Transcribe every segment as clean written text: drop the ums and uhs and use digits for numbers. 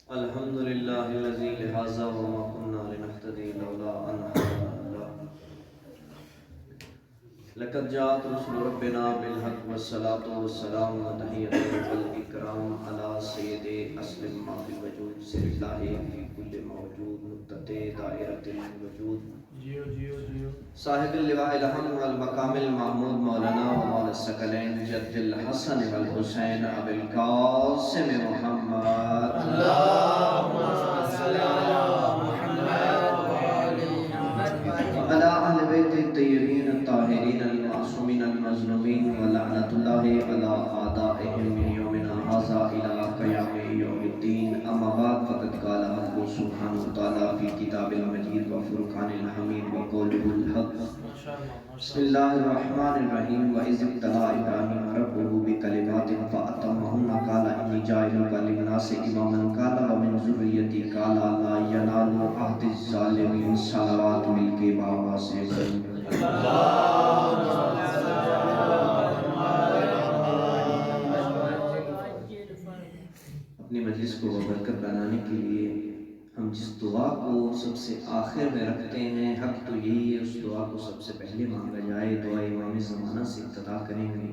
الحمد لله الذي لهذا وما كنا لنهتدي لولا أن هدانا الله لقد جاءت رسل ربنا بالحق والصلاة والسلام وتحية والإكرام على سيد أسلم ما في الوجود سر الله في كل موجود نقطة دائرة الوجود صاحب اللواء الحمد والمقام المحمود مولانا ومولا الثقلين جد الحسن والحسين أبي القاسم محمد اللهم صل على محمد وعلى أهل بيت الطيبين الطاهرين المعصومين المظلومين ولعنة الله على أعدائهم من يومنا هذا إلى قيام يوم الدين أما بعد فقد قال رب سبحانه وتعالى في كتاب المجيد وفرقان الحميد وقوله الحق بسم الله الرحمن الرحيم وإذ ابتلى إبراهيم ربه بكلمات فأتمهن قال إني جاعلك للناس إماما قال ومن ذريتي قال لا ينال عهد الظالمين صلوات ملک بابا سے اپنی مجلس کو برکت بنانے کے لیے ہم جس دعا کو سب سے آخر میں رکھتے ہیں حق تو یہی ہے اس دعا کو سب سے پہلے مانگا جائے دعا امام زمانہ سے ابتدا کریں گے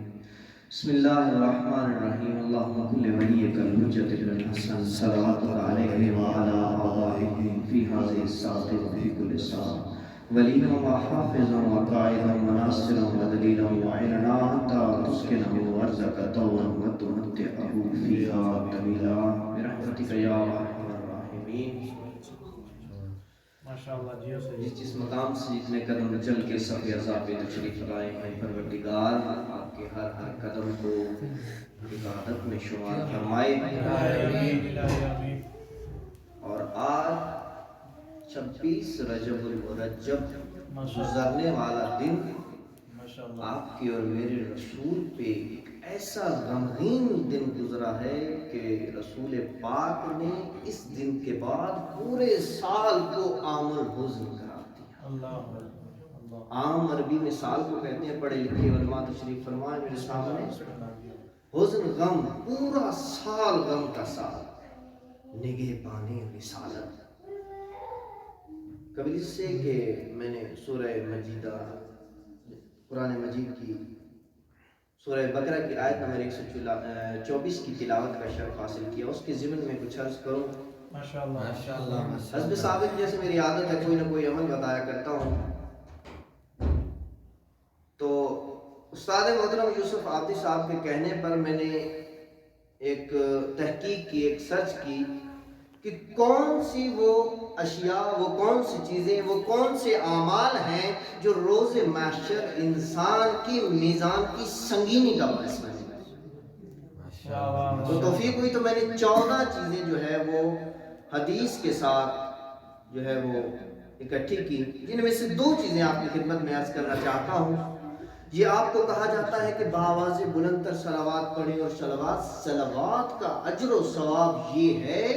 بسم اللہ الرحمن الرحیم اللہم کل ولیک الحجت ابن الحسن صلوات علیہ وعلا آبائہ فی حاضر الساعت وفی کل ساعت ولینا وحافظا وقائدا وناصرا ودلیلا وعینا حتی تسکنہ ورزق طورا وتمتعہ فیہا طویلا برحمتک یا ارحم الراحمین جس مقام سے جتنے قدم چل کے صف عذاب تشریف لائے ہیں پروردگار آپ کے ہر قدم کو عبادت میں شمار فرمائے اور آج 26 رجب المرجب گزرنے والا دن آپ کے اور میرے رسول پہ ایک ایسا غمگین دن گزرا ہے کہ رسول پاک نے اس دن کے بعد پورے سال کو عام الحزن قرار دیا عام عربی میں سال کو کہتے ہیں پڑھے لکھے علماء تشریف فرمائے میرے سامنے حزن غم پورا سال غم کا سال نگہبانِ رسالت قبل اس سے کہ میں نے سورہ مجیدہ قرآن مجید کی سورہ بقرہ کی آیت نمبر 124 کی تلاوت کا شرف حاصل کیا اس کے ضمن میں کچھ عرض کروں ماشاءاللہ حسب ثابت جیسے میری عادت ہے کوئی نہ کوئی عمل بتایا کرتا ہوں تو استاد محترم یوسف عابدی صاحب کے کہنے پر میں نے ایک تحقیق کی ایک سرچ کی کہ کون سی وہ اشیاء وہ کون سی چیزیں وہ کون سے اعمال ہیں جو روز محشر انسان کی میزان کی سنگینی کا باعث بنے گا تو توفیق ہوئی تو میں نے 14 چیزیں جو ہے وہ حدیث کے ساتھ جو ہے وہ اکٹھی کی جن میں سے 2 چیزیں آپ کی خدمت میں عرض کرنا چاہتا ہوں یہ آپ کو کہا جاتا ہے کہ بآواز بلند تر صلوات پڑھیں اور صلوات کا اجر و ثواب یہ ہے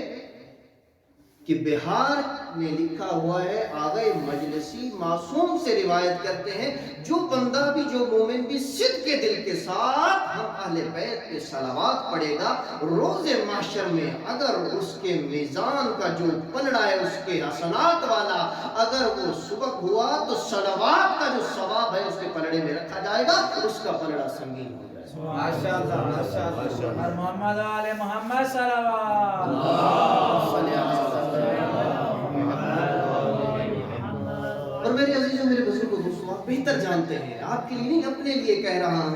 کہ بہار میں لکھا ہوا ہے آغا مجلسی معصوم سے روایت کرتے ہیں جو بندہ بھی جو مومن بھی صدق کے دل کے ساتھ ہم اہل بیت پہ صلوات پڑھے گا روز محشر میں اگر اس کے میزان کا جو پلڑا ہے اس کے حسنات والا اگر وہ سبق ہوا تو صلوات کا جو ثواب ہے اس کے پلڑے میں رکھا جائے گا اس کا پلڑا سنگین ہو جائے گا ماشاءاللہ ماشاءاللہ محمد علی محمد صلوات اور میرے عزیزوں میرے بزرگ کو دوستوں آپ بہتر جانتے ہیں آپ کے لیے نہیں اپنے لیے کہہ رہا ہوں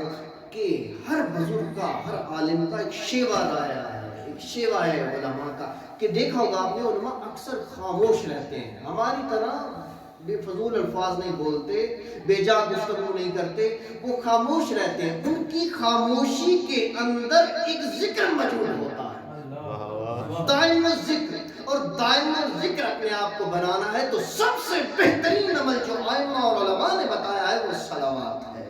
کہ ہر بزرگ کا ہر عالم کا ایک شیوا رایا ہے ایک شیوا ہے علماء کا کہ دیکھا ہوگا آپ نے علماء اکثر خاموش رہتے ہیں ہماری طرح بے فضول الفاظ نہیں بولتے بے جا گفتگو نہیں کرتے وہ خاموش رہتے ہیں ان کی خاموشی کے اندر ایک ذکر موجود ہوتا ہے دائم ذکر اور دائم ذکر اپنے آپ کو بنانا ہے تو سب سے بہترین عمل جو ائمہ اور علماء نے بتایا ہے وہ صلوات ہے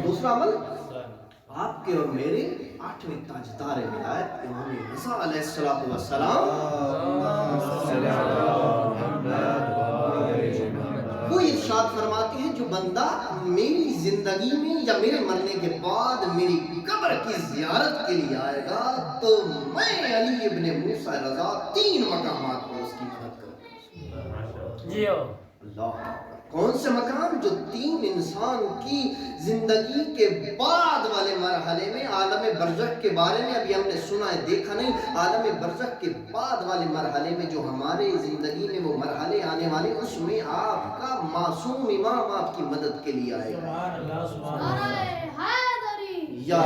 دوسرا عمل آپ کے اور میرے 8ویں تاجدار ولایت امام رضا علیہ السلام وہ ارشاد فرماتے ہیں جو بندہ میری زندگی میں یا میرے مرنے کے بعد میری قبر کی زیارت کے لیے آئے گا تو میں علی ابن موسیٰ رضا 3 مقامات پر اس کی مدد کروں. اللہ، کون سے مقام؟ جو 3 انسان کی زندگی کے بعد والے مرحلے میں، عالم برزخ کے بارے میں ابھی ہم نے سنا ہے، دیکھا نہیں. عالم برزخ کے بعد والے مرحلے میں جو ہمارے زندگی میں وہ مرحلے آنے والے، اس میں آپ کا معصوم امام آپ کی مدد کے لیے آئے گا. یا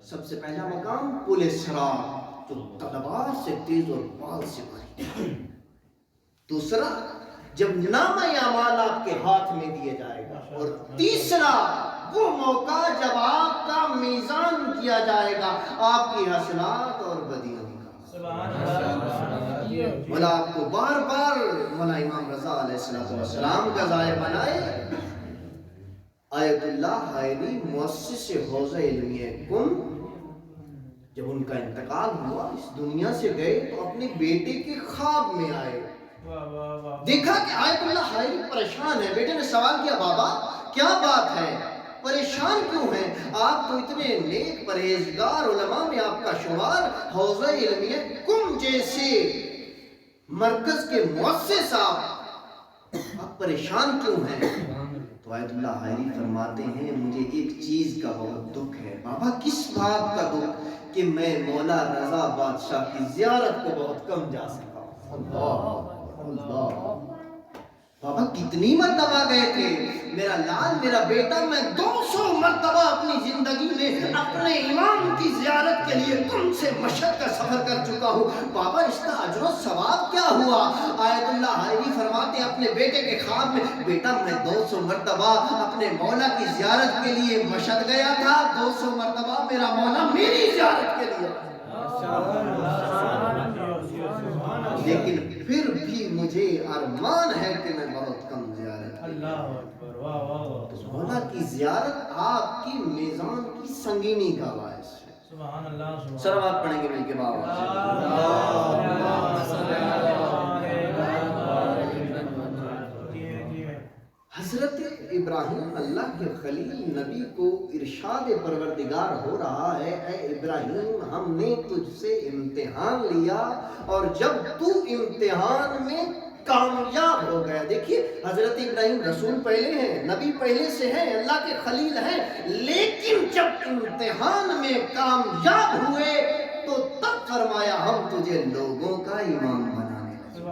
سب سے پہلا مقام پل صراط، جو تلوار سے تیز اور بال سے بھاری. دوسرا جب نامہ اعمال آپ کے ہاتھ میں دیا جائے گا. اور تیسرا وہ موقع جب آپ کا میزان کیا جائے گا آپ کی حسنات اور بدیوں کا. مولا آپ کو بار بار مولا امام رضا علیہ السلام کا ذائع بنائے. آیت اللہ حائری مؤسس حوزہ علمیہ کن، جب ان کا انتقال ہوا، اس دنیا سے گئے تو اپنے بیٹے کے خواب میں آئے. دیکھا کہ آیت اللہ حائری پریشان ہے. بیٹے نے سوال کیا، بابا کیا بات ہے، پریشان کیوں ہیں؟ آپ تو اتنے نیک پرہیزگار علماء میں آپ کا شمار، حوزہ علمیہ کم جیسے مرکز کے مؤسس آپ پریشان کیوں ہیں؟ تو آیت اللہ حائری فرماتے ہیں مجھے ایک چیز کا بہت دکھ ہے. بابا کس بات کا دکھ؟ کہ میں مولا رضا بادشاہ کی زیارت کو بہت کم جا سکا. اللہ اللہ، بابا کتنی مرتبہ گئے تھے؟ میرا لال، میرا بیٹا، میں 200 مرتبہ اپنی زندگی میں اپنے امام کی زیارت کے لیے تم سے مشہد کا سفر کر چکا ہوں. بابا اس کا اجر و ثواب کیا ہوا؟ آیت اللہ حائری فرماتے ہیں اپنے بیٹے کے خواب میں، بیٹا میں 200 مرتبہ اپنے مولا کی زیارت کے لیے مشہد گیا تھا، 200 مرتبہ میرا مولا میری زیارت کے لیے. لیکن پھر بھی مجھے ارمان ہے کہ میں بہت کم زیارت. اللہ اکبر، واہ واہ واہ. مولا کی زیارت آپ کی میزان کی سنگینی کا باعث ہے. سبحان اللہ. صلوات پڑھیں گے مل کے بابا. حضرت ابراہیم اللہ کے خلیل نبی کو ارشاد پروردگار ہو رہا ہے، اے ابراہیم ہم نے تجھ سے امتحان لیا اور جب تو امتحان میں کامیاب ہو گیا. دیکھیے حضرت ابراہیم رسول پہلے ہیں، نبی پہلے سے ہیں، اللہ کے خلیل ہیں، لیکن جب امتحان میں کامیاب ہوئے تو تب فرمایا ہم تجھے لوگوں کا امام بنانے لگے.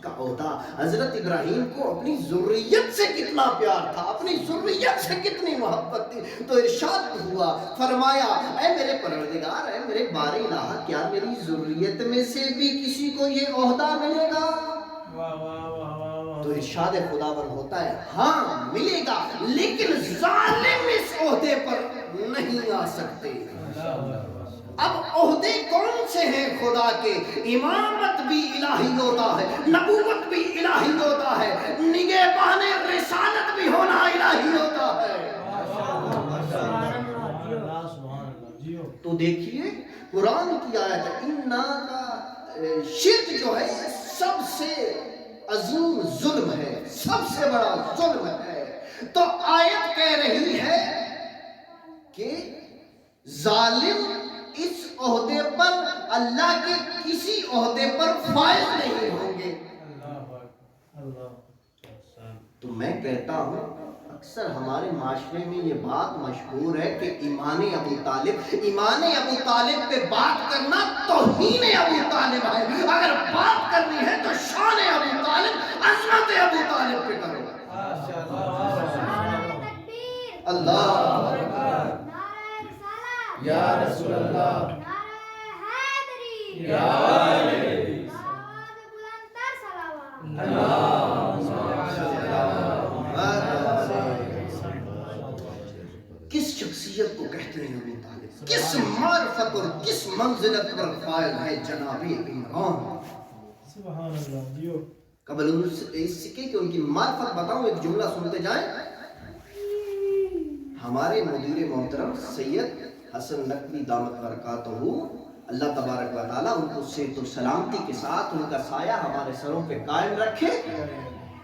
کا عہدہ حضرت ابراہیم کو اپنی ذریت سے کتنا پیار تھا، اپنی ذریت سے کتنی محبت تھی. تو ارشاد ہوا، فرمایا اے میرے پروردگار، اے میرے باری الہ، کیا میری ذریت میں سے بھی کسی کو یہ عہدہ ملے گا؟ تو ارشاد خداوند ہوتا ہے ہاں ملے گا، لیکن ظالم اس عہدے پر نہیں آ سکتے. اب عہدے کون سے ہیں خدا کے؟ امامت بھی الہی ہوتا ہے، نبوت بھی الہی ہوتا ہے، نگہبان رسالت بھی ہونا الہی ہوتا ہے. تو دیکھیے قرآن کی آیت ہے، اِنَّا کا شرک جو ہے سب سے عظیم ظلم ہے، سب سے بڑا ظلم ہے. تو آیت کہہ رہی ہے کہ ظالم اس عہدے پر اللہ کے کسی عہدے پر فائز نہیں ہوں گے. تو میں کہتا ہوں اکثر ہمارے معاشرے میں یہ بات مشہور ہے کہ ایمان ابو طالب پہ بات کرنا توہین ابو طالب ہے. اگر بات کرنی ہے تو شان ابو طالب، عظمت ابو طالب پہ کرو. اللہ یا رسول اللہ، یا کس شخصیت کو کہتے ہیں ابو طالب؟ کس معرفت اور کس منزلت پر فائز ہے جناب عمران؟ سبحان اللہ. قبل اس سکے کہ ان کی معرفت بتاؤں، ایک جملہ سنتے جائیں. ہمارے مدیر محترم سید حسن نقوی دامت برکاتہ اللہ تبارک و تعالیٰ ان کو صحت و سلامتی کے ساتھ ان کا سایہ ہمارے سروں پہ قائم رکھے،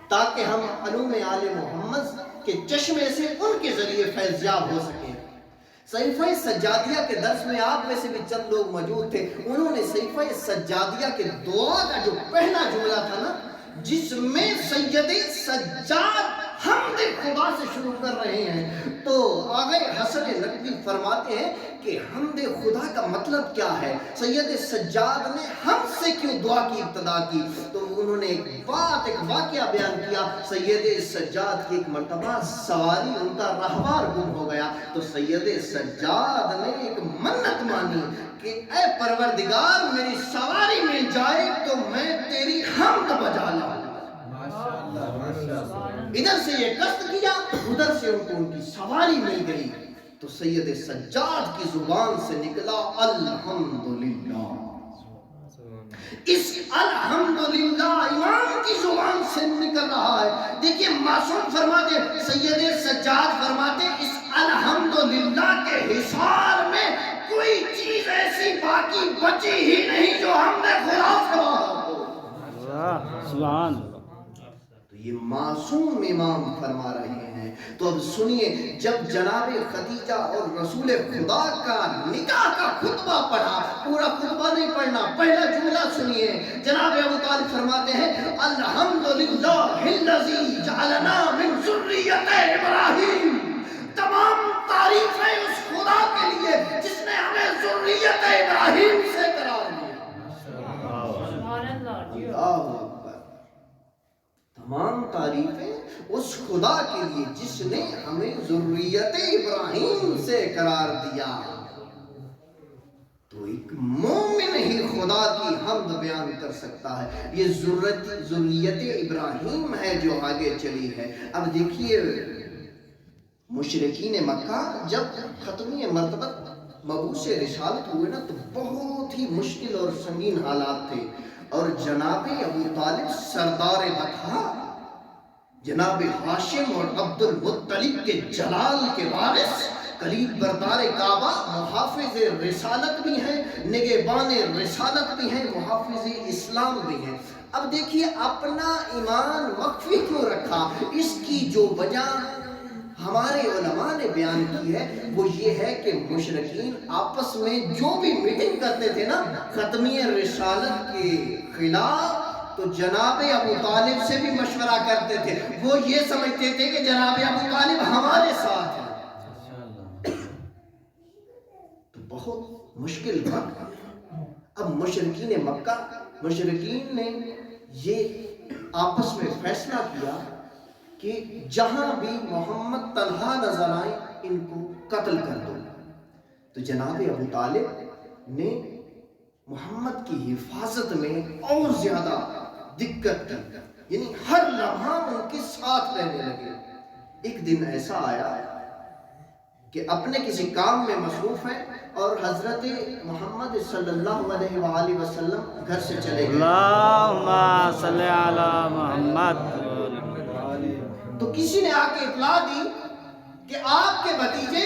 تاکہ ہم علوم آل محمد کے چشمے سے ان کے ذریعے فیضیاب ہو سکیں۔ صحیفہ سجادیہ کے درس میں آپ میں سے بھی چند لوگ موجود تھے، انہوں نے صحیفہ سجادیہ کے دعا کا جو پہلا جملہ تھا نا، جس میں سید سجاد حمد خدا سے شروع کر رہے ہیں، تو آغا حسن نقوی فرماتے ہیں کہ حمد خدا کا مطلب کیا ہے، سید سجاد نے ہم سے کیوں دعا کی ابتدا کی؟ تو انہوں نے ایک واقعہ بیان کیا۔ سید سجاد کی ایک مرتبہ سواری ان کا راہوار گم ہو گیا، تو سید سجاد نے ایک منت مانی کہ اے پروردگار، میری سواری مل جائے تو میں تیری حمد بجا لاؤں۔ ادھر سے یہ قصد کیا، ادھر سے ان کو ان کی سواری مل گئی، تو سید سجاد کی زبان سے نکلا الحمدللہ۔ اس الحمدللہ امام کی زبان سے نکل رہا ہے۔ دیکھیے معصوم فرماتے، سید سجاد فرماتے، اس الحمدللہ کے حصار میں کوئی چیز ایسی باقی بچی ہی نہیں جو ہم نے خدا فرما ہو۔ سبحان، تو یہ معصوم امام فرما رہے ہیں۔ تو اب سنیے، جب جناب خدیجہ اور رسول خدا کا نکاح کا خطبہ پڑھا، پورا خطبہ نہیں پڑھنا، پہلا جملہ سنیے، جناب ابو طالب فرماتے ہیں الحمدللہ الذی جعلنا من ذریۃ ابراہیم، تمام تعریفیں اس خدا کے لیے جس نے ہمیں ذریت ابراہیم سے قرار دیا۔ اللہ اکبر، تمام تعریفیں اس خدا کے لیے جس نے ہمیں ذریت ابراہیم سے قرار دیا۔ تو ایک مومن ہی خدا کی حمد بیان کر سکتا ہے۔ یہ ذریت ابراہیم ہے جو آگے چلی ہے۔ اب دیکھیے، مشرکین مکہ جب ختمی مرتبہ مبعوث رسالت ہوئے نا، تو بہت ہی مشکل اور سنگین حالات تھے، اور جناب ابو طالب سردار بطحا، جناب ہاشم اور عبد المطلب کے جلال کے وارث، کلید بردار کعبہ، محافظ رسالت بھی ہیں، نگہبان رسالت بھی ہیں، محافظ اسلام بھی ہیں۔ اب دیکھیے اپنا ایمان مخفی کیوں رکھا؟ اس کی جو وجہ ہمارے علماء نے بیان کی ہے وہ یہ ہے کہ مشرکین آپس میں جو بھی میٹنگ کرتے تھے نا ختمی رسالت کے خلاف، تو جناب ابو طالب سے بھی مشورہ کرتے تھے۔ وہ یہ سمجھتے تھے کہ جناب ابو طالب ہمارے ساتھ ہیں۔ تو بہت مشکل وقت۔ اب مشرکین مکہ، مشرکین نے یہ آپس میں فیصلہ کیا کہ جہاں بھی محمد تنہا نظر آئیں ان کو قتل کر دو۔ تو جناب ابو طالب نے محمد کی حفاظت میں اور زیادہ دقت کی، یعنی ہر لمحہ ان کے ساتھ رہنے لگے۔ ایک دن ایسا آیا کہ اپنے کسی کام میں مصروف ہیں اور حضرت محمد صلی اللہ علیہ وآلہ وسلم گھر سے چلے گئے۔ اللہم صلی علی محمد۔ تو کسی نے آ کے اطلاع دی کہ آپ کے بھتیجے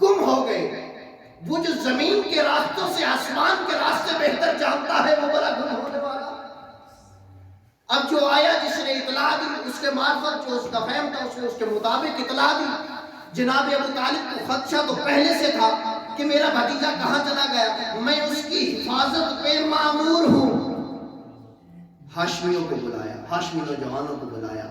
گم ہو گئے۔ وہ جو زمین کے راستوں سے آسمان کے راستے بہتر جانتا ہے وہ بڑا گم ہونے والا۔ اب جو آیا جس نے اطلاع دی، اس کے معرفت جو اس کا فہم تھا، اس نے اس کے مطابق اطلاع دی۔ جناب ابو طالب کو خدشہ تو پہلے سے تھا کہ میرا بھتیجا کہاں چلا گیا، میں اس کی حفاظت پہ مامور ہوں۔ ہاشمیوں کو بلایا، ہاشمی نوجوانوں کو بلایا۔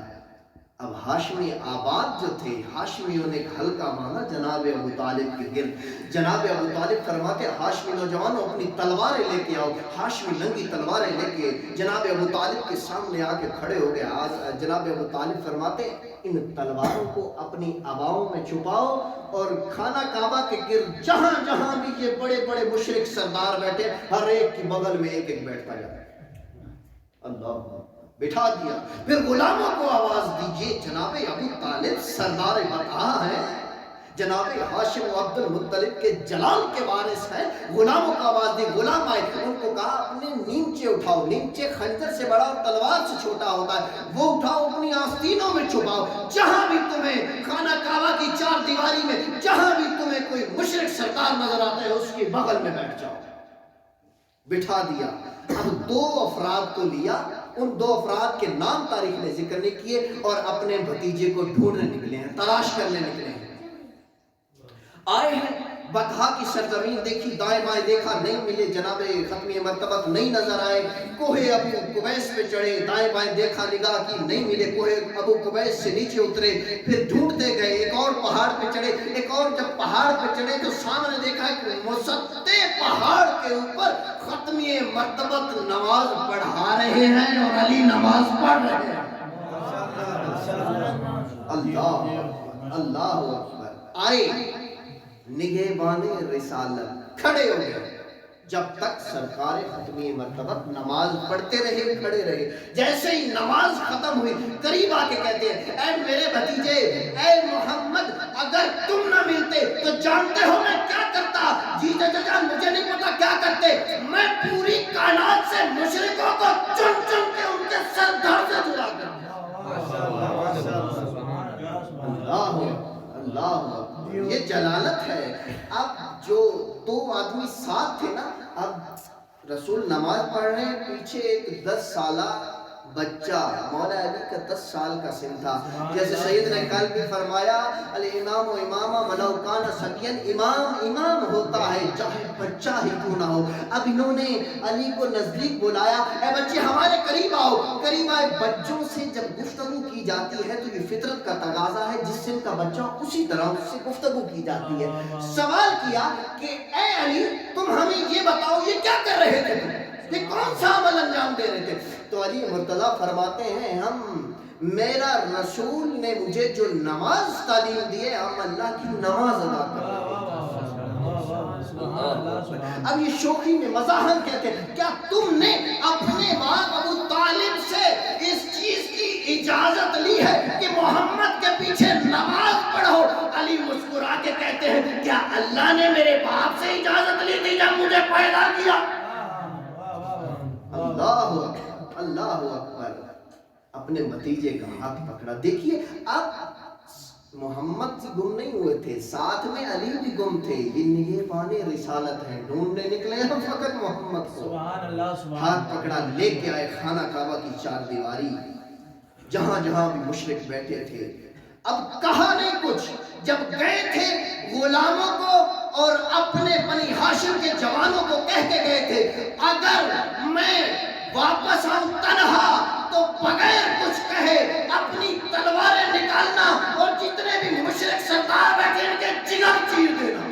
اب ہاشمی آباد جو تھے، ہاشمیوں نے ایک حلقہ باندھا جناب ابو طالب کے گرد۔ جناب ابو طالب فرماتے ہاشمی نوجوانوں اپنی تلواریں لے کے آؤ۔ ہاشمی ننگی تلواریں لے کے جناب ابو طالب کے سامنے آ کے کھڑے ہو گئے۔ آج جناب ابو طالب فرماتے ان تلواروں کو اپنی آباؤں میں چھپاؤ، اور خانہ کعبہ کے گرد جہاں جہاں بھی یہ بڑے بڑے مشرک سردار بیٹھے، ہر ایک کی بغل میں ایک ایک بیٹھتا جائے۔ اللہ بٹھا دیا۔ پھر غلاموں کو آواز دیجئے، جناب ابو طالب سردار بطحا ہے، جناب ہاشم و عبد المطلب کے جلال کے وارث ہے۔ غلاموں کو آواز دی، غلام آئے، ان کو کہا اپنے نیمچے اٹھاؤ۔ نیمچے خنجر سے بڑا اور تلوار سے چھوٹا ہوتا ہے، وہ اٹھاؤ اپنی آستینوں میں چھپاؤ۔ جہاں بھی تمہیں خانہ کعبہ کی چار دیواری میں جہاں بھی تمہیں کوئی مشرک سردار نظر آتا ہے اس کی بغل میں بیٹھ جاؤ۔ بٹھا دیا. اب 2 افراد کو لیا, ان 2 افراد کے نام تاریخ نے ذکر نہیں کیے, اور اپنے بھتیجے کو ڈھونڈنے نکلے ہیں, تلاش کرنے نکلے ہیں. آئے ہیں بطحا کی سرزمین, دیکھی دائیں بائیں دیکھا نہیں ملے, جناب ختمی مرتبہ نہیں نظر آئے. کوہ ابو قبیس پہ چڑھے, دائیں بائیں دیکھا نگاہ کی نہیں ملے, کوہ ابو قبیس سے نیچے اترے, پھر ڈھونڈتے گئے, ایک اور پہاڑ پہ چڑھے, ایک اور جب پہاڑ پہ چڑھے تو سامنے دیکھا ایک مسطح پہاڑ کے اوپر ختمی مرتبہ نماز پڑھا رہے ہیں اور علی نماز پڑھ رہے ہیں. اللہ اللہ اکبر. آئے نگہبان رسالت کھڑے ہو گئے, جب تک سرکار ختمی مرتبہ نماز پڑھتے رہے, کھڑے رہے. جیسے ہی نماز ختم ہوئی, قریب آ کے کہتے ہیں, اے میرے بھتیجے, اے محمد, اگر تم نہ ملتے تو جانتے ہو میں کیا کرتا؟ جی چچا مجھے نہیں پتا کیا کرتے, میں پوری کائنات سے مشرکوں کو چن چن کے ان کے سر دھڑ سے جدا کرتا. اللہ, یہ جلالت ہے. اب جو 2 آدمی ساتھ تھے نا, اب رسول نماز پڑھ رہے ہیں, پیچھے ایک 10 سالہ بچہ, مولا علی کا 10 سال کا سن تھا. جیسے سید نے کل بھی فرمایا, الامام و امامہ ولو کان صبیًا, امام امام ہوتا ہے چاہے بچہ ہی کیوں نہ ہو. اب انہوں نے علی کو نزدیک بلایا, اے بچے ہمارے قریب آؤ. قریب آئے. بچوں سے جب گفتگو کی جاتی ہے تو یہ فطرت کا تقاضا ہے, جس سن کا بچہ اسی طرح اس سے گفتگو کی جاتی ہے. سوال کیا کہ اے علی, تم ہمیں یہ بتاؤ یہ کیا کر رہے تھے, تم یہ کون سا عمل انجام دے رہے تھے؟ تو علی مرتضیٰ فرماتے ہیں, میرا رسول نے مجھے جو نماز تعلیم دی ہے, ہم اللہ کی نماز ادا کر رہے ہیں. اب یہ شوخی میں مزاحن کہتے ہیں, کیا تم نے اپنے باپ ابو طالب سے اس چیز کی اجازت لی ہے کہ محمد کے پیچھے نماز پڑھو؟ علی مسکرا کے کہتے ہیں, کیا اللہ نے میرے باپ سے اجازت لی تھی جب مجھے پیدا کیا؟ اللہ اکبر, اللہ اکبر. اپنے بھتیجے کا ہاتھ پکڑا. دیکھیے اب محمد سے گم نہیں ہوئے تھے, ساتھ میں علی بھی گم تھے. یہ نگہبان رسالت ہیں, ڈھونڈنے نکلے ہیں فقط محمد کو. ہاتھ پکڑا, لے کے آئے خانہ کعبہ کی 4 دیواری, جہاں جہاں بھی مشرک بیٹھے تھے. اب کہا نہیں کچھ, جب گئے تھے غلاموں کو اور اپنے بنی ہاشم کے جوانوں کو کہہ کے گئے تھے, اگر میں واپس آؤں تنہا تو بغیر کچھ کہے اپنی تلواریں نکالنا اور جتنے بھی مشرک سردار بیٹھے ان کے جگر چیر دینا.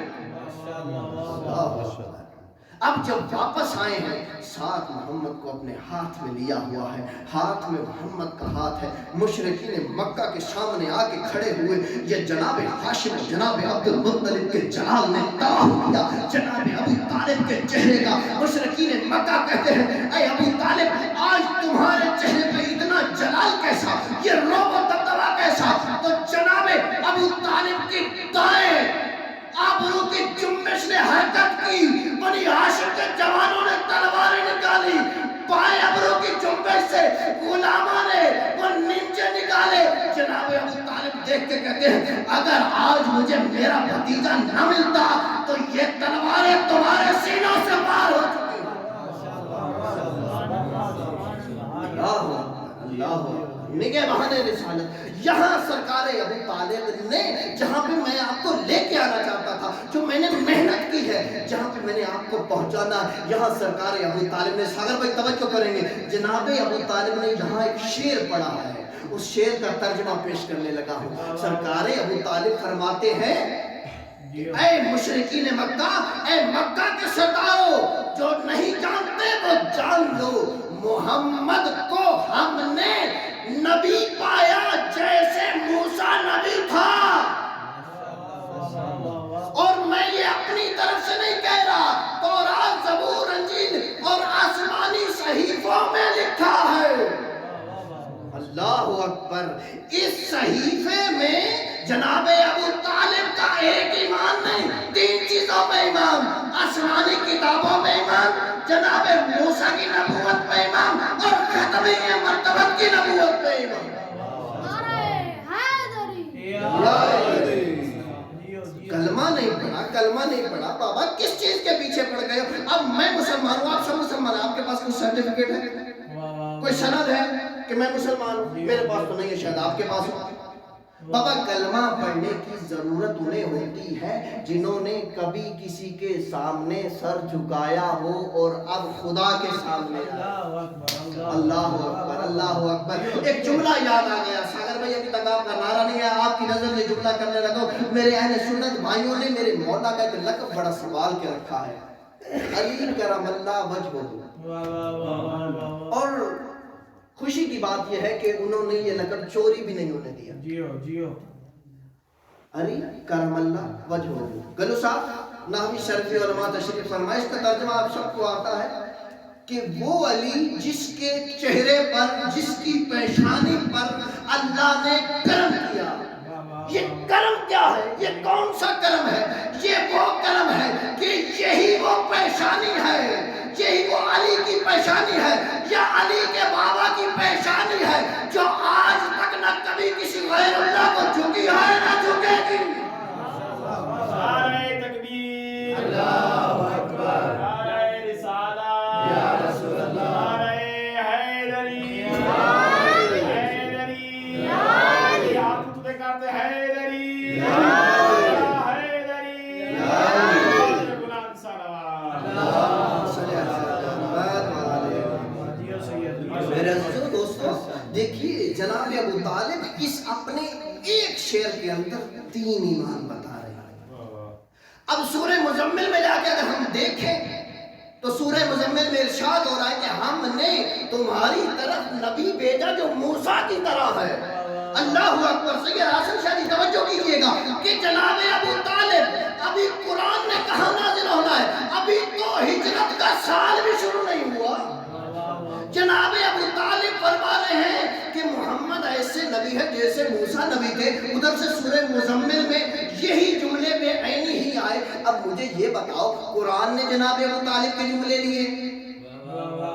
اب جب واپس آئے ہیں, ساتھ محمد کو اپنے ہاتھ میں لیا ہوا ہے, ہاتھ میں محمد کا ہاتھ ہے. مشرکین مکہ کے سامنے آ کے کھڑے ہوئے. یہ جناب ہاشم جناب عبد المطلب کے جلال نے طواف کیا جناب ابو طالب کے چہرے کا. مشرکین مکہ کہتے ہیں, اے ابو طالب, آج تمہارے چہرے پہ اتنا جلال کیسا, یہ روب و دبدبا کیسا؟ تو جناب ابو طالب کی دائیں آبرو کی جنبش نے حرکت کی, بنی ہاشم کے جوانوں نے تلواریں نکالی, بائیں آبرو کی جنبش سے غلاموں نے وہ نیچے نکالے. جناب ابو طالب دیکھ کے کہتے ہیں, اگر آج مجھے میرا بھتیجا نہ ملتا تو یہ تلواریں تمہارے سینوں سے پار ہو چکی. اللہ نگہبان رسالت. یہاں سرکار ابو طالب نے, جہاں پہ میں آپ کو لے کے آنا چاہتا تھا, جو میں نے محنت کی ہے, جہاں پہ میں نے آپ کو پہنچانا, یہاں سرکار ابو طالب نے, ساگر بھائی توجہ کریں گے, جناب ابو طالب نے یہاں ایک شعر پڑھا ہے, اس شعر کا ترجمہ پیش کرنے لگا ہوں. سرکار ابو طالب فرماتے ہیں, اے مشرکین مکہ, اے مکہ کے سرداروں, جو نہیں جانتے وہ جان لو, محمد کو ہم نے نبی پایا جیسے موسیٰ نبی تھا. اور میں یہ اپنی طرف سے نہیں کہہ رہا, تورات, زبور, انجیل اور آسمانی صحیفوں میں لکھا ہے. اللہ اکبر. اس صحیفے میں جناب ابو طالب کا ایک ایمان نہیں, 3 چیزوں پہ ایمان, آسمانی کتابوں پہ ایمان, جناب موسیٰ کی نبوت پہ ایمان, اور ختمی مرتبہ کی نبوت پہ ایمان. کلمہ نہیں پڑھا, کلمہ نہیں پڑھا بابا کس چیز کے پیچھے پڑ گئے ہو؟ اب میں مسلمان ہوں آپ سب مسلمان ہیں، آپ کے پاس کوئی سرٹیفکیٹ ہے کوئی سند ہے کہ میں مسلمان ہوں؟ میرے پاس تو نہیں ہے، شاید آپ کے پاس ہو۔ بابا کلمہ پڑھنے کی ضرورت انہیں ہوتی ہے جنہوں نے کبھی کسی کے سامنے سر جھکایا ہو اور اب خدا کے سامنے اللہ اکبر اللہ اکبر۔ ایک جملہ یاد آ گیا ساگر بھائی، ابھی تک آپ کا نعرہ نہیں ہے، آپ کی نظر میں جملہ کرنے لگا ہوں۔ میرے اہل سنت بھائیوں نے میرے مولا کا ایک لقب بڑا سوال کے رکھا ہے، علی کرم اللہ وجہہ۔ اور خوشی کی بات یہ ہے کہ انہوں نے یہ لقب چوری بھی نہیں ہونے دیا۔ علی کرم اللہ وجہہ۔ گلو صاحب نحوی شرفی علماء تشریف فرمائے، اس کا ترجمہ آپ سب کو آتا ہے کہ وہ علی جس کے چہرے پر، جس کی پیشانی پر اللہ نے کرم کیا۔ یہ کرم کیا ہے؟ یہ کون سا کرم ہے؟ یہ وہ کرم ہے کہ یہی وہ پیشانی ہے، یہی وہ علی کی پیشانی ہے یا علی کے بابا کی پیشانی ہے جو آج تک نہ کبھی کسی غیر اللہ کو جھکی ہے نہ جھکے گی۔ نعرہ تکبیر، اللہ اکبر، نعرہ رسالہ، یا رسول اللہ، نعرہ حیدری، حیدری، ہاتھ اٹھتے کرتے حیدری، حیدری، غلام صلوات۔ میرے عزیزو دوستو، دیکھیے جناب ابو طالب اس اپنے ایک شعر کے اندر 3 ایمان بتا رہے ہیں۔ اب سورہ مزمل میں جا کے اگر ہم دیکھیں تو سورہ مزمل میں ارشاد ہو رہا ہے کہ ہم نے تمہاری طرف نبی بھیجا جو موسیٰ کی طرح ہے۔ اللہ اکبر۔ سید حسن شاہ جی توجہ کیجئے گا کہ جناب ابو طالب ابھی قرآن نے کہاں نازل ہونا ہے، ابھی تو ہجرت کا سال بھی شروع نہیں ہوا۔ جناب ابو طالب فرما رہے ہیں کہ محمد ایسے نبی ہے جیسے موسیٰ نبی تھے۔ ادھر سے سورہ مزمل میں یہی جملے بے عینی ہی آئے۔ اب مجھے یہ بتاؤ قرآن نے جناب ابو طالب کے جملے لیے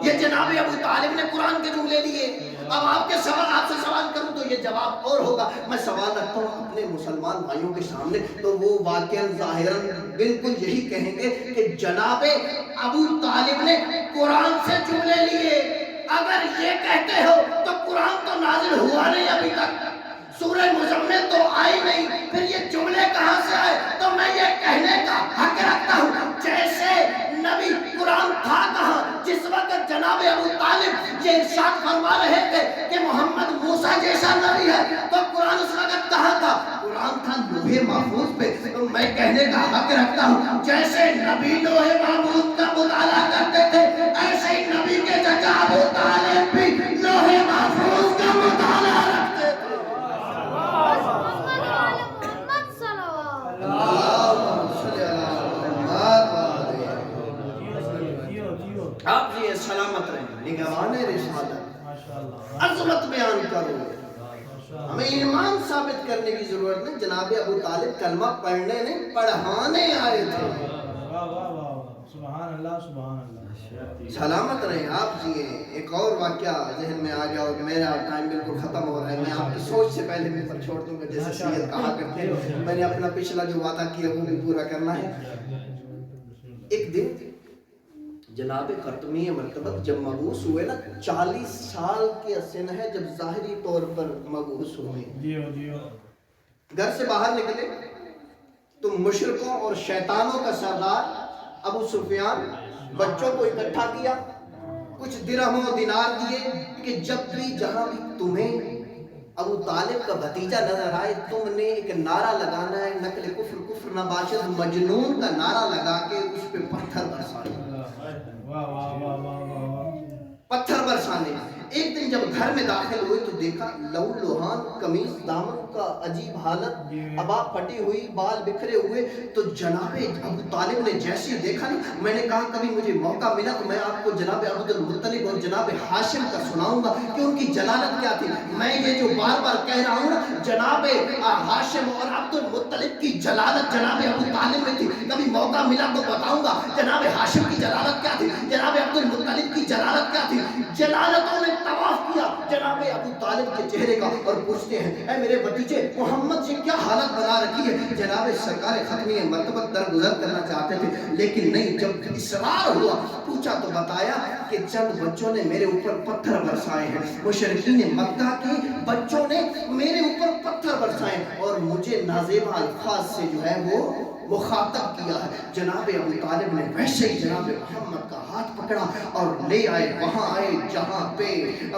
یا جناب ابو طالب نے قرآن کے جملے لیے؟ اب آپ سے سوال کروں تو یہ جواب اور ہوگا۔ میں سوال رکھتا ہوں اپنے مسلمان بھائیوں کے سامنے تو وہ واقعاً ظاہراً بالکل یہی کہیں گے کہ جناب ابو طالب نے قرآن سے جملے لیے۔ اگر یہ کہتے ہو تو قرآن تو نازل ہوا نہیں ابھی تک، سورہ مزمل تو آئی نہیں، پھر یہ جملے کہاں سے آئے؟ تو میں یہ کہنے کا حق رکھتا ہوں جیسے نبی قرآن تھا کہاں جس وقت جناب ابو طالب یہ ارشاد فرما رہے تھے کہ محمد موسیٰ جیسا نبی ہے، تو قرآن اس وقت کہاں تھا؟ قرآن تھا لوح محفوظ پہ۔ تو میں کہنے کا حق رکھتا ہوں جیسے نبی لوح محفوظ کا مطالعہ کرتے تھے ایسے ہی نبی کے چچا ابو طالب بھی لوح محفوظ کا مطالعہ رکھتے تھے۔ آپ یہ سلامت رہیں، نگہبان رسالت، عظمت بیان کرو۔ ہمیں ایمان ثابت کرنے کی ضرورت نہیں، جناب ابو طالب کلمہ پڑھنے نہیں پڑھانے آئے تھے۔ سبحان اللہ سبحان اللہ۔ سلامت رہیں آپ جیئے۔ ایک اور واقعہ ذہن میں آ گیا اور میرا ٹائم بالکل ختم ہو رہا ہے، میں آپ کی سوچ سے پہلے میں پر چھوڑ دوں گا جیسے سید کہا کرتے ہیں میں نے اپنا پچھلا جو وعدہ کیا وہ بھی پورا کرنا ہے۔ ایک دن جناب خاتمی مرتبہ جب مبعوث ہوئے نا، 40 سال کے سن ہے جب ظاہری طور پر مبعوث ہوئے، گھر سے باہر نکلے تو مشرکوں اور شیطانوں کا سردار ابو سفیان بچوں کو اکٹھا کیا، کچھ درہم و دینار دیے کہ جب بھی جہاں بھی تمہیں ابو طالب کا بھتیجا نظر آئے تم نے ایک نعرہ لگانا ہے، نقل کفر کفر نباشد مجنون کا نعرہ لگا کے اس پہ پتھر برسانا، پتھر برسانے۔ ایک دن جب گھر میں داخل ہوئے تو دیکھا لہو لوہان قمیص دامن کا عجیب حالت، ابا پھٹی ہوئی، بال بکھرے ہوئے۔ تو جناب ابو طالب نے جیسے دیکھا نا، میں نے کہا کبھی مجھے موقع ملا تو میں آپ کو جناب عبد المطلب اور جناب ہاشم کا سناؤں گا کہ ان کی جلالت کیا تھی۔ میں یہ جو بار بار کہہ رہا ہوں نا، جناب ہاشم اور عبد المطلب کی جلالت جناب ابو طالب میں تھی، کبھی موقع ملا تو بتاؤں گا جناب ہاشم کی جلالت کیا تھی، جناب عبد المطلب کی جلالت کیا تھی۔ جلالتوں نے طواف کیا، جناب ابو طالب کے چہرے کا اور پوچھتے ہیں اے میرے بھتیجے محمد یہ کیا حالت بنا رکھی ہے؟ جناب سرکار ختمی مرتبہ درگزر کرنا چاہتے تھے لیکن نہیں، جب اصرار ہوا پوچھا تو بتایا کہ چند بچوں نے میرے اوپر پتھر برسائے ہیں، مشرکین مکہ کے بچوں نے میرے اوپر پتھر برسائے اور مجھے نازیبہ الفاظ سے جو ہے وہ مخاطب کیا ہے۔ جناب ابو طالب نے ویسے ہی جناب محمد کا ہاتھ پکڑا اور لے آئے، وہاں آئے جہاں پہ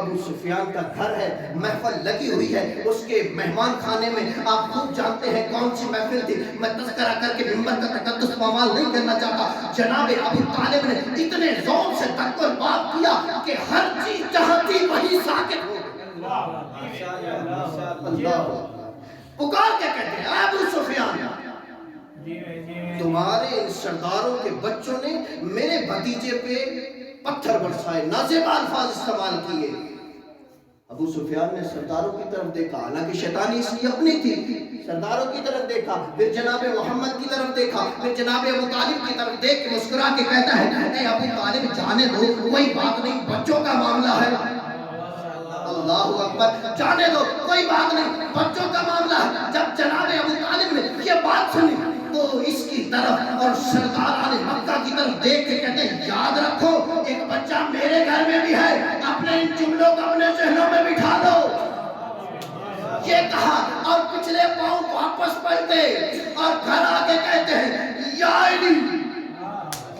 ابو سفیان کا گھر ہے، محفل لگی ہوئی ہے، اس کے مہمان خانے میں آپ خود جانتے ہیں کون سی محفل تھی، میں تذکرہ کر کے منبر کا تقدس پامال نہیں کرنا چاہتا۔ جناب ابو طالب نے اتنے زور سے تک اور بات کیا کہ ہر چیز جہاں تھی وہی ساکت ہو گئی۔ اللہ پکار کے کہتے ہیں ابو سفیان تمہارے ان سرداروں کے بچوں نے میرے بھتیجے پہ پتھر برسائے، نازیبہ الفاظ استعمال کیے۔ ابو سفیان نے سرداروں کی طرف دیکھا، حالانکہ شیطانی اس کی اپنی تھی، سرداروں کی طرف دیکھا، پھر جناب محمد کی طرف دیکھا، پھر جناب ابو طالب کی طرف دیکھ کے مسکرا کے کہتا ہے اے ابو طالب جانے دو، کوئی بات نہیں، بچوں کا معاملہ ہے۔ اللہ اکبر، جانے دو کوئی بات نہیں، بچوں کا معاملہ ہے۔ جب جناب ابو طالب نے یہ بات سنی تو اس کی طرف اور سرداران مکہ کی طرف دیکھ کے کہتے ہیں یاد رکھو ایک بچہ میرے گھر میں بھی ہے، اپنے ان جملوں کو اپنے ذہنوں میں بٹھا دو۔ یہ کہا اور پچھلے پاؤں واپس پلٹے اور گھر آ کے کہتے ہیں یا علی،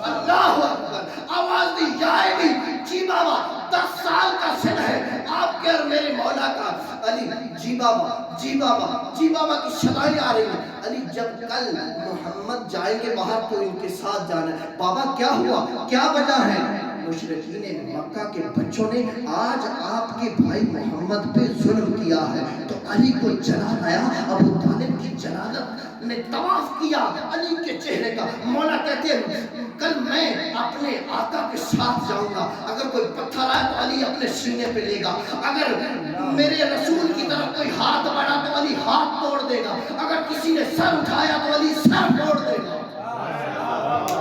اللہ اکبر، آواز دی یا علی، جی بابا 10 سال کا سن ہے آپ کے اور میرے مولا کا۔ علی جی بابا جی بابا جی بابا کی شدائیں آ رہی ہیں۔ علی جب کل محمد جائیں گے باہر تو ان کے ساتھ جانا ہے۔ بابا کیا ہوا، کیا وجہ ہے؟ مشرکین مکہ کے بچوں نے آج آپ کے بھائی محمد پہ ظلم کیا ہے، تو علی کو جلال آیا، ابو طالب کی جلالت نے طواف کیا علی کے چہرے کا۔ مولا کہتے ہیں کل میں اپنے آقا کے ساتھ جاؤں گا، اگر کوئی پتھر آئے تو علی اپنے سینے پہ لے گا، اگر میرے رسول کی طرف کوئی ہاتھ بڑھا تو علی ہاتھ توڑ دے گا، اگر کسی نے سر اٹھایا تو علی سر توڑ دے گا۔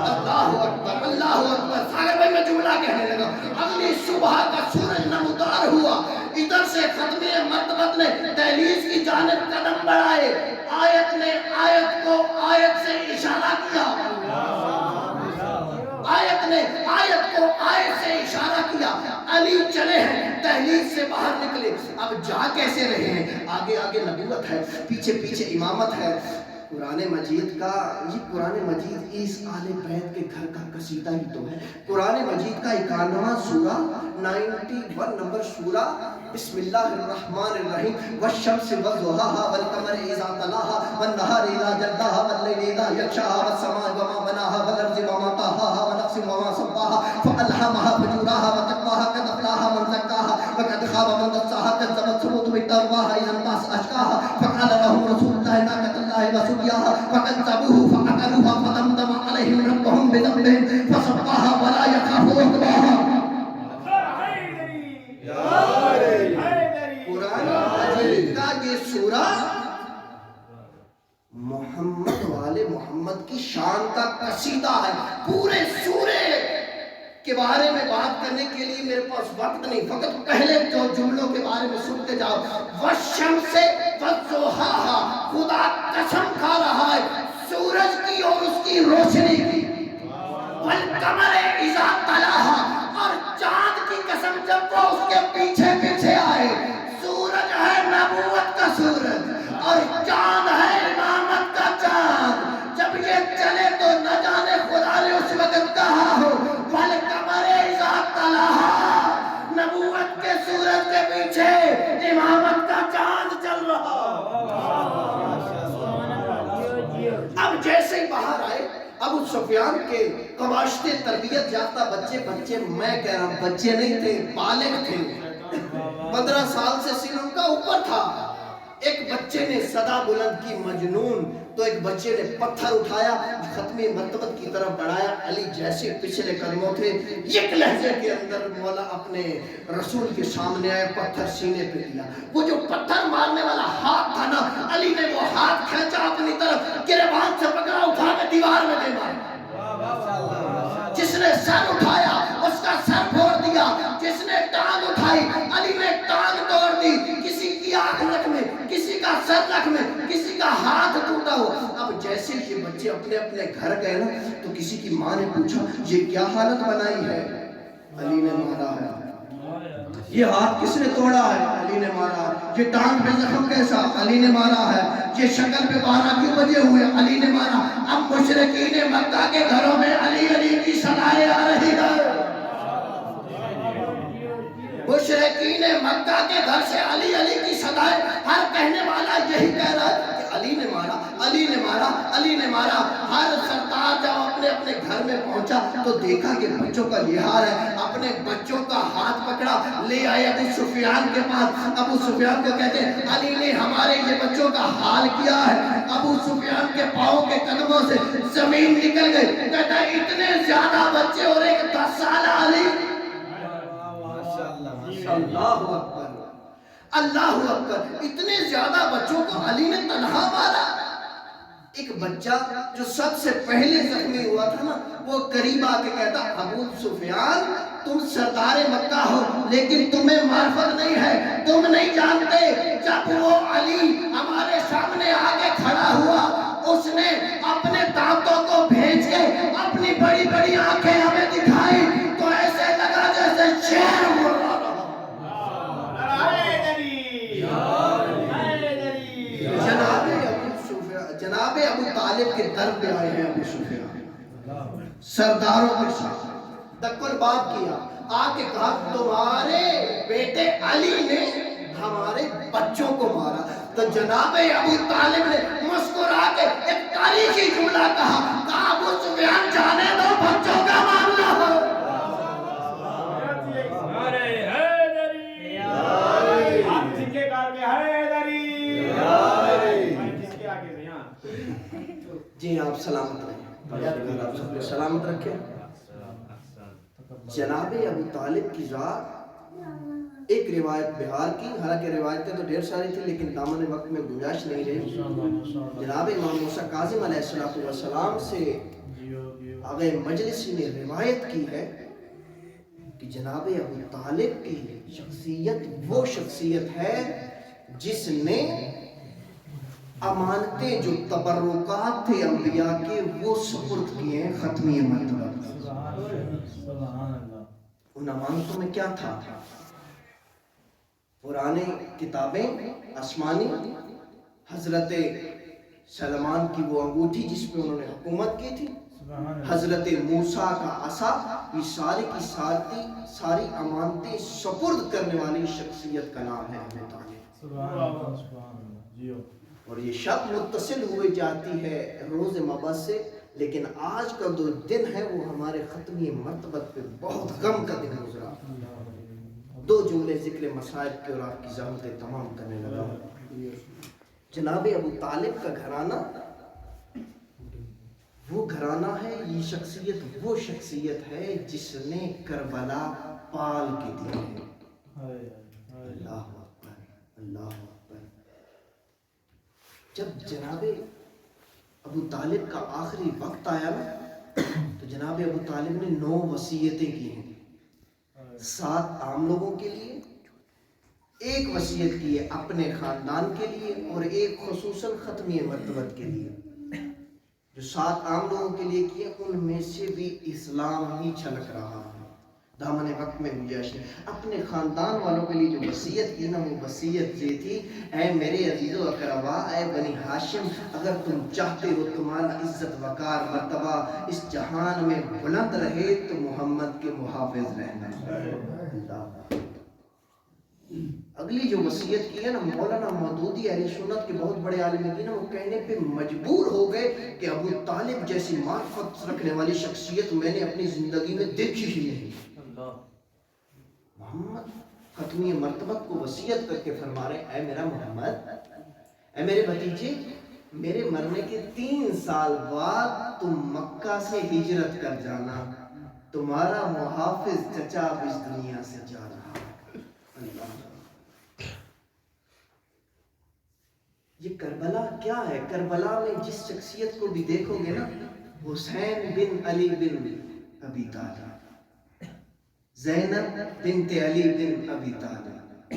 اللہ اکبر اللہ اکبر۔ ساگر بھائی میں جملہ کہنے لگا، اگلی صبح کا سورج نمودار ہوا، ادھر سے ختم مرتبت نے دہلیز کی جانب قدم بڑھائے، آیت نے آیت کو آیت سے اشارہ کیا، آیت نے آیت کو آیت سے اشارہ کیا، علی چلے ہیں دہلیز سے باہر نکلے۔ اب جا کیسے رہے ہیں؟ آگے آگے نبوت ہے، پیچھے پیچھے امامت ہے۔ قرآن مجید کا یہ قرآن مجید اس آل بیت کے گھر کا قصیدہ ہی تو ہے۔ قرآن مجید کا 91واں سورہ 91 نمبر سورہ، بسم اللہ الرحمن الرحیم، والشمس وضحاها والقمر اذا تلاها والنهار اذا جلاها والليل اذا يغشاها والسماء وما بناها والارض وما طحاها ونفس وما سواها فالهمها فجورها وتقواها قد افلاح من زكاها وقد خاب من دساها كذبت ثمود بالتقواها اذا انبعث اشقاها فقال لهم رسول الله ناقة الله وسقياها فكذبوه فعقروها فدمدم عليهم ربهم بذنبهم فسواها ولا يخاف عقباها۔ قرآن مجید کا یہ سورہ محمد والے محمد کی شان کا قصیدہ ہے۔ پورے سورے کے بارے میں بات کرنے کے لیے میرے پاس وقت نہیں، فقط پہلے جو جملوں کے بارے میں سنتے جاؤ۔ والشمس وضحاها، خدا قسم کھا رہا ہے سورج کی اور اس کی روشنی کی، والقمر اذا تلاها، اور چاند کی قسم جب وہ اس کے پیچھے پیچھے آئے۔ سورج ہے نبوت کا سورج اور چاند ہے امامت کا چاند، جب یہ چلے تو نہ جانے خدا نے اس وقت کہا ہو والقمر اذا تلاها، نبوت کے سورج کے پیچھے امامت کا چاند چل رہا۔ اب جیسے ہی باہر آئے ابو سفیان کے قواشتے تربیت یافتہ بچے میں کہہ رہا ہوں بچے نہیں تھے، بالغ تھے، 15 سال سے سن ان کا اوپر تھا۔ ایک بچے نے صدا بلند کی مجنون، تو ایک بچے نے پتھر اٹھایا، ختمی مرتبت کی طرف بڑھایا۔ علی جیسے پچھلے قدموں تھے، ایک لہجے کے اندر مولا اپنے رسول کے سامنے آئے، پتھر سینے پہ لیا۔ وہ جو پتھر مارنے والا ہاتھ تھا نا، علی نے وہ ہاتھ کھینچا اپنی طرف، گریبان سے پکڑا، اٹھا کے دیوار میں دے مارا۔ جس نے سر اٹھایا اس کا سر پھوڑ دیا، جس نے ٹانگ اٹھائی علی نے ٹانگ توڑ دی۔ آنکھ زخمی, کسی کا سر زخمی, کسی کا ہاتھ ٹوٹا ہو. اب جیسے یہ بچے اپنے اپنے گھر گئے نا تو کسی کی ماں نے پوچھا یہ کیا حالت بنائی ہے؟ علی نے مارا ہے. یہ ہاتھ کس نے توڑا ہے؟ علی نے مارا ہے. یہ ٹانگ پہ زخم کیسا؟ علی نے مارا ہے. یہ شکل پہ 12 کیوں بجے ہوئے؟ علی نے مارا. اب مشرکین مکہ کے گھروں میں علی علی کی صدائیں آ رہی ہے. مشرکین مکہ کے گھر سے علی علی کی صدائیں, ہر کہنے والا یہی کہہ رہا ہے کہ علی نے مارا, علی نے مارا, علی نے مارا. ہر سردار جب اپنے اپنے گھر میں پہنچا تو دیکھا کہ بچوں کا یہ حال ہے. اپنے بچوں کا ہاتھ پکڑا, لے آئے ابو سفیان کے پاس. ابو سفیان کو کہتے ہیں علی نے ہمارے یہ بچوں کا حال کیا ہے. ابو سفیان کے پاؤں کے قدموں سے زمین نکل گئی. کہتا ہے اتنے زیادہ بچے اور ایک 10 سالہ علی. اللہ اکبر, اللہ اکبر. اتنے زیادہ بچوں کو علی نے تنہا مارا. ایک بچہ جو سب سے پہلے زخمی ہوا تھا نا, وہ قریب آ کے کہتا ابو سفیان تم سردار مکہ ہو لیکن تمہیں معرفت نہیں ہے, تم نہیں جانتے. جب وہ علی ہمارے سامنے آگے کھڑا ہوا, اس نے اپنے دانتوں کو بھیج کے اپنی بڑی بڑی آنکھیں ہمیں دکھائی تو ایسے لگا جیسے شیر ہوا. جناب ابو طالب کے در پہ آئے ہیں ابو سفیان سرداروں کے ساتھ دکل بات کیا. آ کے کہا تمہارے بیٹے علی نے ہمارے بچوں کو مارا. تو جناب ابو طالب نے مسکرا کے ایک تاریخی جملہ کہا ابو سفیان جانے دو, بچوں کا معاملہ ہو. جی آپ سلامت رہیں, آپ سب کو سلامت رکھیں. جناب ابو طالب کی ذات ایک روایت بہار کی, حالانکہ روایتیں تو ڈھیر ساری تھی لیکن دامن وقت میں گنجائش نہیں رہی. جناب امام موسیٰ کاظم علیہ السلام سے آغا مجلسی نے روایت کی ہے کہ جناب ابو طالب کی شخصیت وہ شخصیت ہے جس نے امانتیں جو تبرکات تھے انبیاء کے وہ سپرد کیے ہیں ختمی مرتبہ. ان امانتوں میں کیا تھا؟ پرانے کتابیں آسمانی, حضرت سلمان کی وہ انگوٹھی جس پہ انہوں نے حکومت کی تھی, حضرت موسیٰ کا عصا, یہ ساری کی ساری امانتیں سپرد کرنے والی شخصیت کا نام ہے ابو طالب. اور یہ شب متصل ہوئے جاتی ہے روز مبعث سے, لیکن آج کا جو دن ہے وہ ہمارے ختمی مرتبت پہ بہت غم کا دن گزرا. 2 جملے ذکر مصائب کے اور آپ کی زحمتیں تمام کرنے لگا. جناب ابو طالب کا گھرانہ وہ گھرانہ ہے, یہ شخصیت وہ شخصیت ہے جس نے کربلا پال کے دی ہے. اللہ اکبر, اللہ اکبر. جب جناب ابو طالب کا آخری وقت آیا نا تو جناب ابو طالب نے 9 وصیتیں کی ہیں. 7 عام لوگوں کے لیے, 1 وصیت کی ہے اپنے خاندان کے لیے اور 1 خصوصاً ختمی مرتبت کے لیے. جو 7 عام لوگوں کے لیے کی ہے ان میں سے بھی اسلام ہی چھلک رہا ہے. دامن وقت میں گنجائش نہیں. اپنے خاندان والوں کے لیے جو وصیت کی نا وہ وصیت یہ تھی اے میرے عزیز و اقربا, اے بنی ہاشم, اگر تم چاہتے ہو تمہارا عزت وقار مرتبہ اس جہان میں بلند رہے تو محمد کے محافظ رہنا. اگلی جو وصیت کی ہے نا مولانا مودودی اہل سنت کے بہت بڑے عالم دین, وہ کہنے پہ مجبور ہو گئے کہ ابو طالب جیسی معرفت رکھنے والی شخصیت میں نے اپنی زندگی میں دیکھی ہی نہیں. محمد ختمی مرتبت کو وصیت کر کے فرما رہے اے میرا محمد, اے میرے بھتیجے, میرے مرنے کے 3 سال بعد تم مکہ سے ہجرت کر جانا, تمہارا محافظ چچا اب اس دنیا سے جا رہا ہے. اللہ, یہ کربلا کیا ہے؟ کربلا میں جس شخصیت کو بھی دیکھو گے نا, حسین بن علی بن ابی طالب, زینب بنت علی بن ابی طالب,